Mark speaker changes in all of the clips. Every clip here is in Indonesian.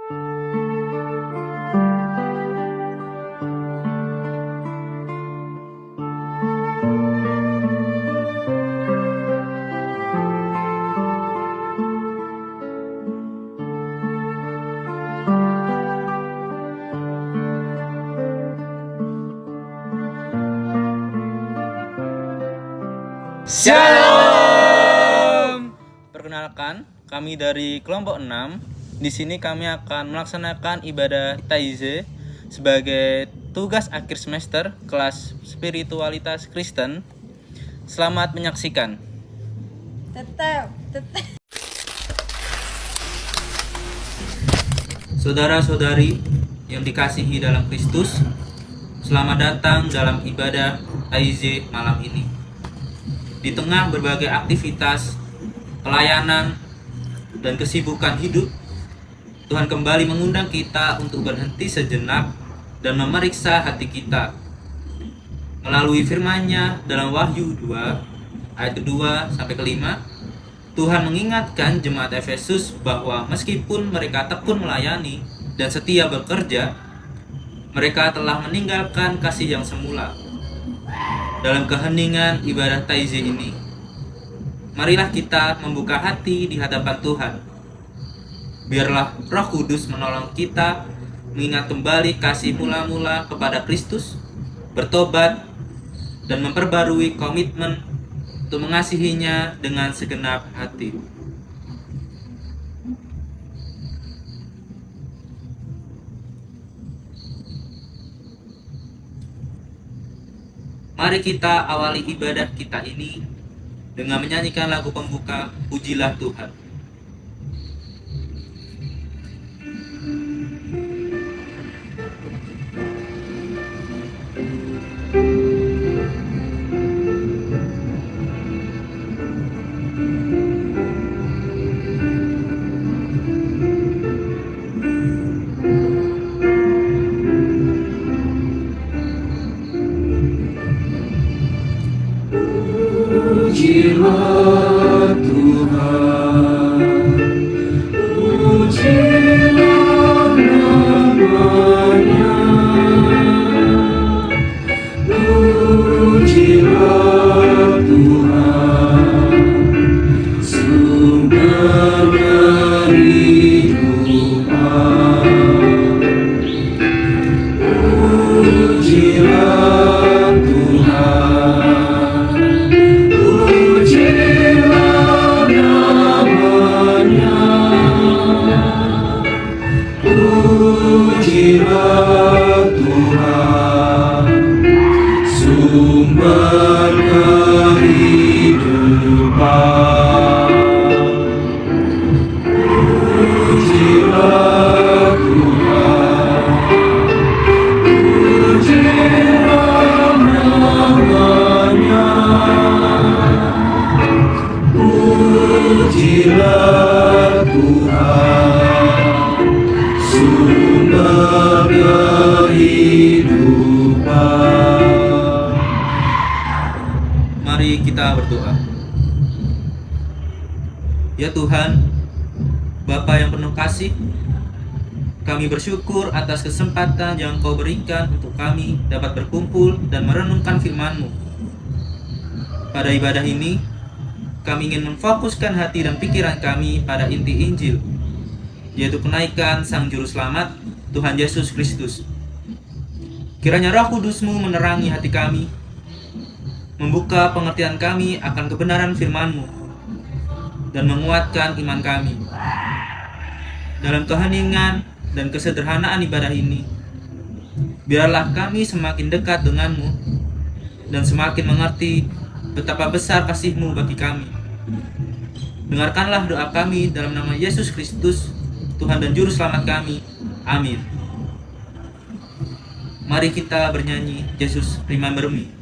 Speaker 1: Shalom. Perkenalkan, kami dari kelompok 6. Di sini kami akan melaksanakan ibadah Taize sebagai tugas akhir semester kelas spiritualitas Kristen. Selamat menyaksikan.
Speaker 2: Tetap.
Speaker 1: Saudara-saudari yang dikasihi dalam Kristus, selamat datang dalam ibadah Taize malam ini. Di tengah berbagai aktivitas, pelayanan, dan kesibukan hidup, Tuhan kembali mengundang kita untuk berhenti sejenak dan memeriksa hati kita. Melalui firman-Nya dalam Wahyu 2, ayat kedua sampai kelima, Tuhan mengingatkan jemaat Efesus bahwa meskipun mereka tekun melayani dan setia bekerja, mereka telah meninggalkan kasih yang semula. Dalam keheningan ibadah Taize ini, marilah kita membuka hati di hadapan Tuhan. Biarlah Roh Kudus menolong kita mengingat kembali kasih mula-mula kepada Kristus, bertobat, dan memperbarui komitmen untuk mengasihinya dengan segenap hati. Mari kita awali ibadah kita ini dengan menyanyikan lagu pembuka Pujilah Tuhan.
Speaker 3: Pujilah Tuhan, pujilah namanya, pujilah Tuhan, sumber kehidupan. Pujilah Tuhan, pujilah namanya, pujilah Tuhan, sumber kehidupan. Pujilah Tuhan, pujilah namanya, pujilah Tuhan, sumber kehidupan.
Speaker 1: Mari kita berdoa. Ya Tuhan, Bapa yang penuh kasih, kami bersyukur atas kesempatan yang Kau berikan untuk kami dapat berkumpul dan merenungkan firman-Mu. Pada ibadah ini, kami ingin memfokuskan hati dan pikiran kami pada inti Injil, yaitu kenaikan Sang Juru Selamat, Tuhan Yesus Kristus. Kiranya Roh Kudus-Mu menerangi hati kami, membuka pengertian kami akan kebenaran firman-Mu, dan menguatkan iman kami. Dalam keheningan dan kesederhanaan ibadah ini, biarlah kami semakin dekat dengan-Mu dan semakin mengerti betapa besar kasih-Mu bagi kami. Dengarkanlah doa kami dalam nama Yesus Kristus, Tuhan dan Juru Selamat kami. Amin. Mari kita bernyanyi Jesus Remember Me.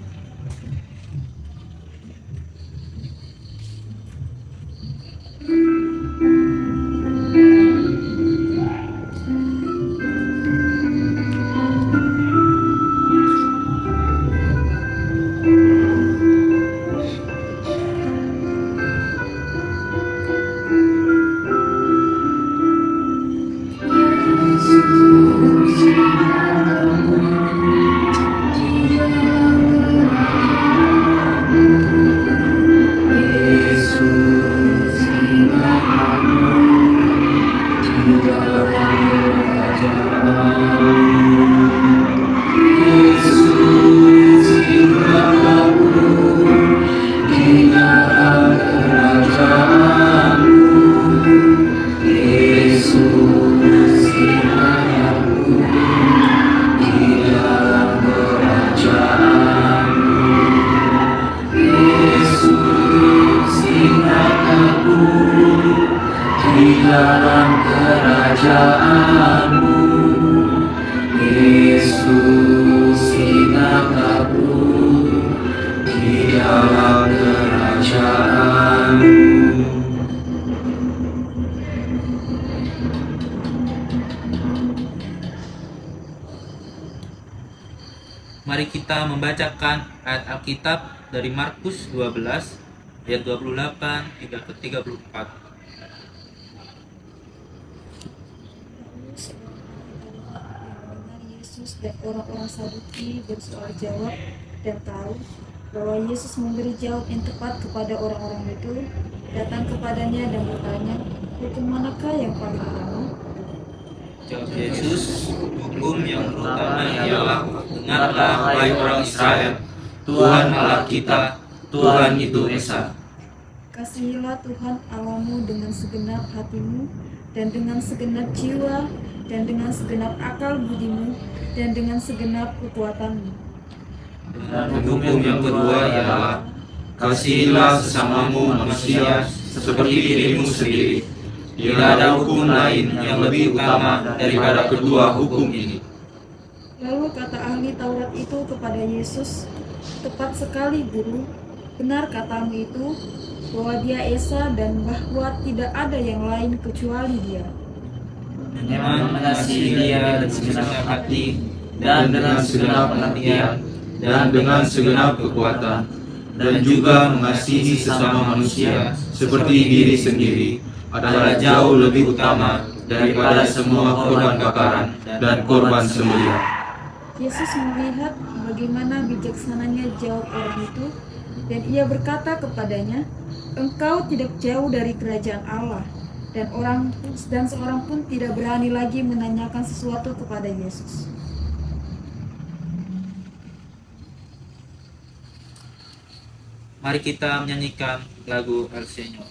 Speaker 3: dalam kerajaan-Mu, Yesus sinagaku di dalam kerajaan-Mu.
Speaker 1: Mari kita membacakan ayat Alkitab dari Markus 12 ayat 28 hingga ke 34.
Speaker 2: Mendengar Yesus dan orang-orang Saduki bersoal jawab dan tahu bahwa Yesus memberi jawab yang tepat kepada orang-orang itu, datang kepadanya dan bertanya, hukum manakah yang paling utama?
Speaker 1: Jawab Yesus, hukum yang pertama ialah, dengarlah hai orang Israel, Tuhan Allah kita, Tuhan itu Esa.
Speaker 2: Kasihilah Tuhan Allahmu dengan segenap hatimu, dan dengan segenap jiwa, dan dengan segenap akal budimu, dan dengan segenap kekuatanmu.
Speaker 3: Dan hukum yang kedua ialah, kasihilah sesamamu manusia seperti dirimu sendiri. Tidak ada hukum lain yang lebih utama daripada kedua hukum ini.
Speaker 2: Lalu kata ahli Taurat itu kepada Yesus, tepat sekali guru, benar katamu itu, bahwa dia Esa dan bahwa tidak ada yang lain kecuali dia.
Speaker 1: Memang mengasihi dia dengan segenap hati
Speaker 3: Dan dengan segenap pengertian dan dengan segenap kekuatan, dan juga mengasihi sesama manusia seperti diri sendiri adalah jauh lebih utama daripada semua korban bakaran dan korban sembelihan.
Speaker 2: Yesus melihat bagaimana bijaksananya jawab orang itu, dan ia berkata kepadanya, engkau tidak jauh dari kerajaan Allah. Dan seorang pun tidak berani lagi menanyakan sesuatu kepada Yesus.
Speaker 1: Mari kita menyanyikan lagu El Señor.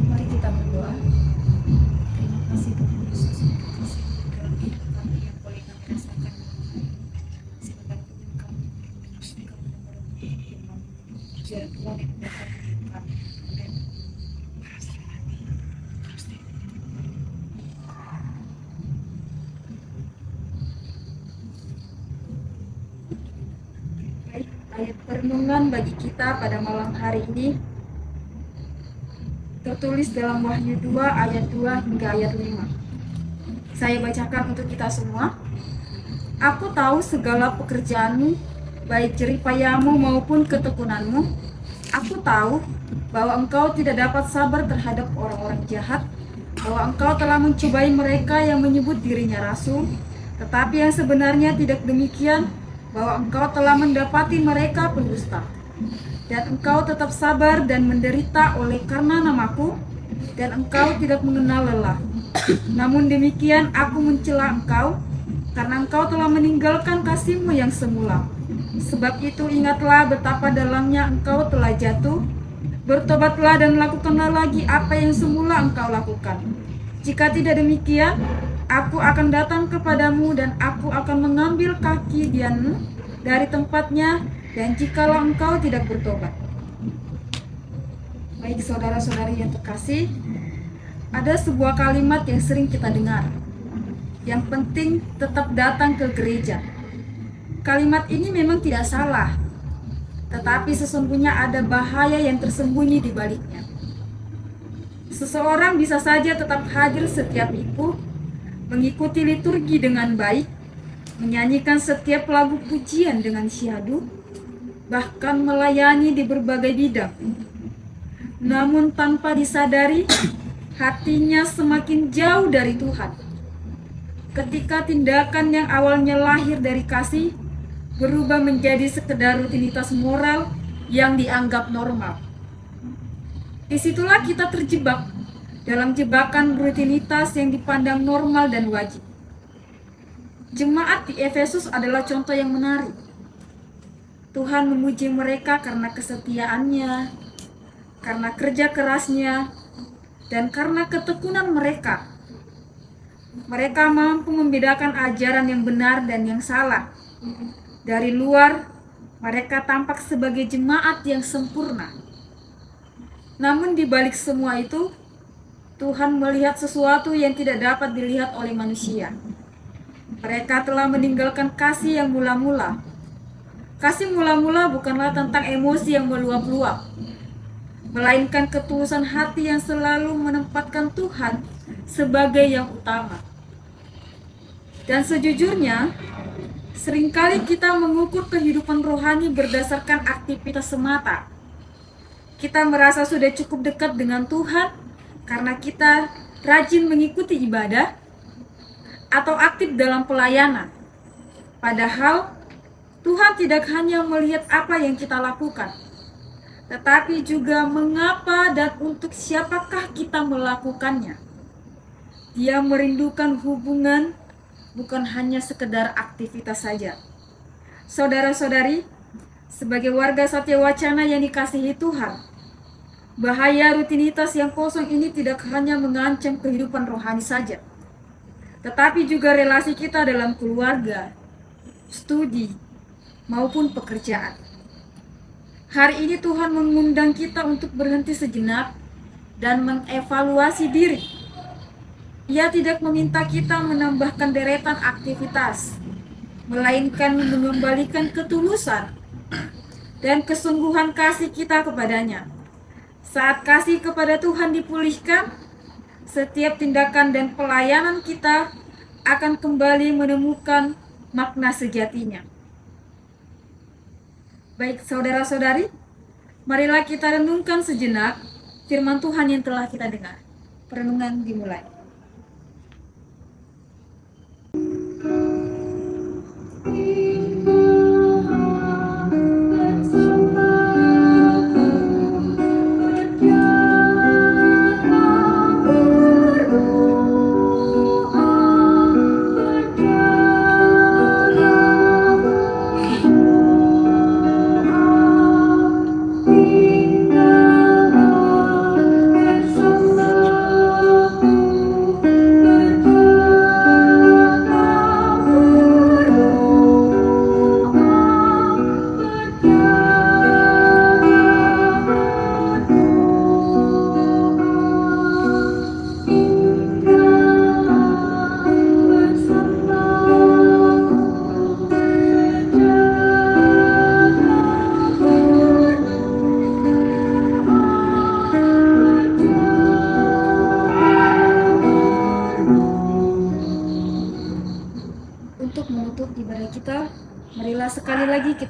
Speaker 1: Mari kita berdoa. Terima kasih Tuhan Yesus untuk kasih dalam hidup kami yang boleh kami rasakan. Sebentar pun kami terus engkau memenuhi firman. Biar Tuhan yang dapat hidup kami. Amin. Baik, ayat perenungan bagi kita pada malam hari ini tertulis dalam Wahyu 2 ayat 2 hingga ayat 5. Saya bacakan untuk kita semua. Aku tahu segala pekerjaanmu
Speaker 2: baik jeripayamu maupun ketekunanmu. Aku tahu bahwa engkau tidak dapat sabar terhadap orang-orang jahat, bahwa engkau telah mencobai mereka yang menyebut dirinya rasul, tetapi yang sebenarnya tidak demikian, bahwa engkau telah mendapati mereka pendusta. Dan engkau tetap sabar dan menderita oleh karena namaku, dan engkau tidak mengenal lelah. Namun demikian aku mencela engkau, karena engkau telah meninggalkan kasihmu yang semula. Sebab itu ingatlah betapa dalamnya engkau telah jatuh. Bertobatlah dan lakukanlah lagi apa yang semula engkau lakukan. Jika tidak demikian, aku akan datang kepadamu dan aku akan mengambil kaki dianmu dari tempatnya, dan jikalau engkau tidak bertobat. Baik saudara-saudari yang terkasih, ada sebuah kalimat yang sering kita dengar. Yang penting tetap datang ke gereja. Kalimat ini memang tidak salah, tetapi sesungguhnya ada bahaya yang tersembunyi di baliknya. Seseorang bisa saja tetap hadir setiap minggu, mengikuti liturgi dengan baik, menyanyikan setiap lagu pujian dengan syahdu, bahkan melayani di berbagai bidang. Namun tanpa disadari, hatinya semakin jauh dari Tuhan. Ketika tindakan yang awalnya lahir dari kasih berubah menjadi sekedar rutinitas moral yang dianggap normal. Disitulah kita terjebak dalam jebakan rutinitas yang dipandang normal dan wajib. Jemaat di Efesus adalah contoh yang menarik. Tuhan memuji mereka karena kesetiaannya, karena kerja kerasnya, dan karena ketekunan mereka. Mereka mampu membedakan ajaran yang benar dan yang salah. Dari luar, mereka tampak sebagai jemaat yang sempurna. Namun di balik semua itu, Tuhan melihat sesuatu yang tidak dapat dilihat oleh manusia. Mereka telah meninggalkan kasih yang mula-mula. Kasih mula-mula bukanlah tentang emosi yang meluap-luap, melainkan ketulusan hati yang selalu menempatkan Tuhan sebagai yang utama. Dan sejujurnya, seringkali kita mengukur kehidupan rohani berdasarkan aktivitas semata. Kita merasa sudah cukup dekat dengan Tuhan karena kita rajin mengikuti ibadah atau aktif dalam pelayanan. Padahal Tuhan tidak hanya melihat apa yang kita lakukan, tetapi juga mengapa dan untuk siapakah kita melakukannya. Dia merindukan hubungan, bukan hanya sekedar aktivitas saja. Saudara-saudari, sebagai warga Satya Wacana yang dikasihi Tuhan, bahaya rutinitas yang kosong ini tidak hanya mengancam kehidupan rohani saja, tetapi juga relasi kita dalam keluarga, studi, maupun pekerjaan. Hari ini Tuhan mengundang kita untuk berhenti sejenak dan mengevaluasi diri. Ia tidak meminta kita menambahkan deretan aktivitas, melainkan mengembalikan ketulusan dan kesungguhan kasih kita kepadanya. Saat kasih kepada Tuhan dipulihkan, setiap tindakan dan pelayanan kita akan kembali menemukan makna sejatinya. Baik saudara-saudari, marilah kita renungkan sejenak firman Tuhan yang telah kita dengar. Perenungan dimulai.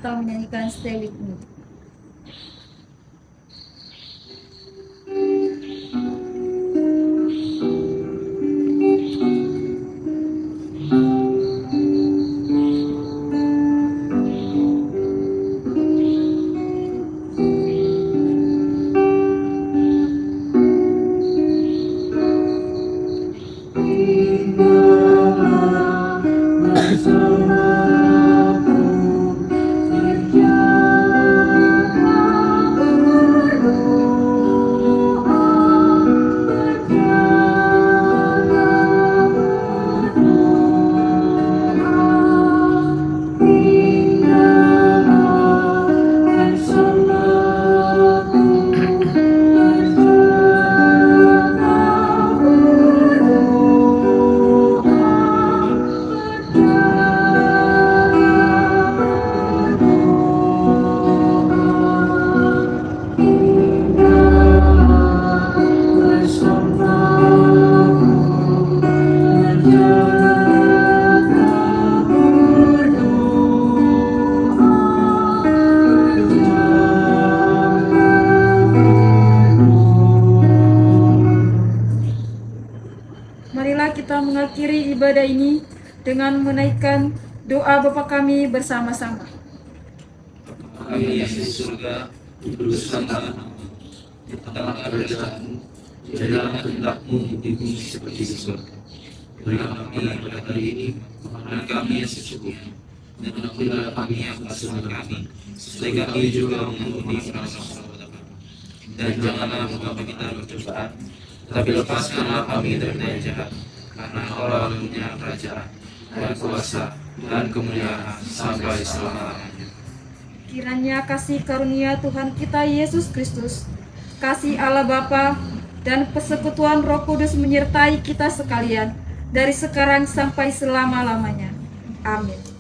Speaker 2: atau menyanyikan Stay With Me. Marilah kita mengakhiri ibadah ini dengan menaikkan doa Bapa kami bersama-sama.
Speaker 1: Kami yang di surga, kuduskanlah namamu, datanglah kerajaanmu, jadilah kehendak-mu di bumi seperti di surga. Berikan kami pada hari ini makanan kami yang secukupnya, dan ampunilah kami yang kesalahan kami, supaya kami juga mengampuni orang-orang pada kami. Dan janganlah membawa kami dalam percobaan, tetapi lepaskanlah kami dari yang jahat, karena Allah punya kerajaan, dan kuasa, dan kemuliaan sampai selama-lamanya.
Speaker 2: Kiranya kasih karunia Tuhan kita Yesus Kristus, kasih Allah Bapa, dan persekutuan Roh Kudus menyertai kita sekalian dari sekarang sampai selama-lamanya. Amin.